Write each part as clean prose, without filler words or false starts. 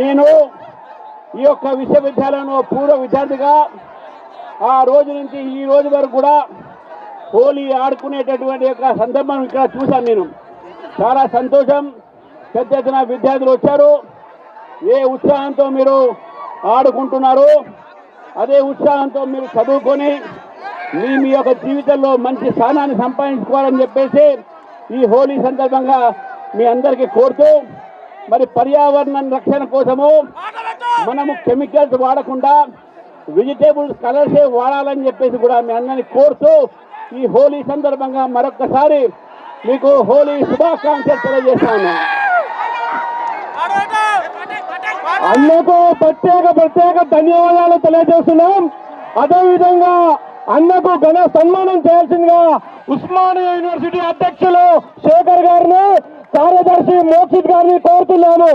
నేను ఈ యొక్క విశ్వవిద్యాలయంలో పూర్వ విద్యార్థిగా ఆ రోజు నుంచి ఈ రోజు వరకు కూడా హోలీ ఆడుకునేటటువంటి యొక్క సందర్భం ఇక్కడ చూశాను. నేను చాలా సంతోషం. పెద్ద ఎత్తున విద్యార్థులు వచ్చారు. ఏ ఉత్సాహంతో మీరు ఆడుకుంటున్నారు, అదే ఉత్సాహంతో మీరు చదువుకొని మీ యొక్క జీవితంలో మంచి స్థానాన్ని సంపాదించుకోవాలని చెప్పేసి ఈ హోలీ సందర్భంగా మీ అందరికీ కోరుతూ, మరి పర్యావరణ రక్షణ కోసము మనము కెమికల్స్ వాడకుండా వెజిటేబుల్స్ కలర్సే వాడాలని చెప్పేసి కూడా మీ అందరినీ కోరుతూ ఈ హోలీ సందర్భంగా మరొక్కసారి మీకు హోలీ శుభాకాంక్షలు తెలియజేస్తాను. అన్నకు ప్రత్యేక ధన్యవాదాలు తెలియజేస్తున్నాం. అదేవిధంగా అన్నకు ఘన సన్మానం చేయాల్సిందిగా ఉస్మానియా యూనివర్సిటీ అధ్యక్షులు శేఖర్ గారిని, కార్యదర్శి మోక్షిత్ గారిని కోరుతున్నాము.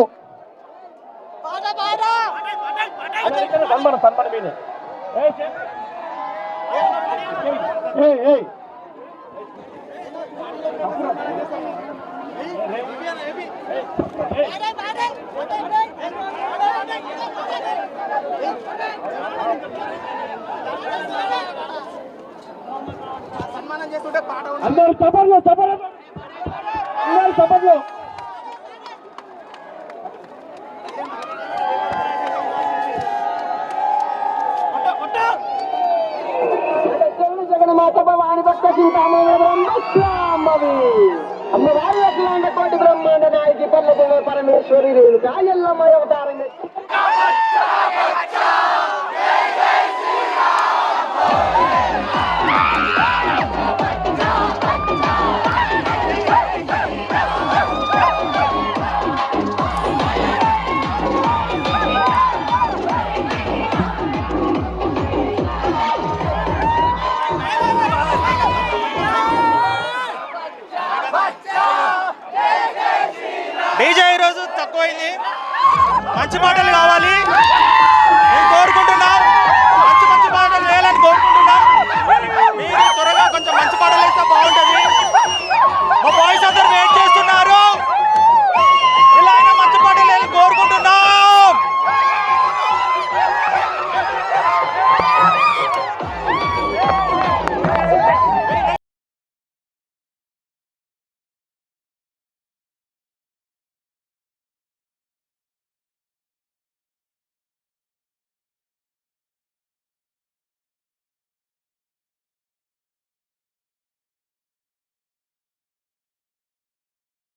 అందరు చప్పట్లు అందరు చప్పట్లు. జగన్మాత భవాని భక్త చింతామణి బ్రహ్మస్వామి అమ్మవారి అఖిలాండ కోటి బ్రహ్మాండ నాయకి పర్లభువ పరమేశ్వరి రేణుక ఎల్లమ్మ అవతారం. డీజే ఈరోజు తక్కువైంది, మంచి పాటలు కావాలి నేను కోరుకుంటున్నా.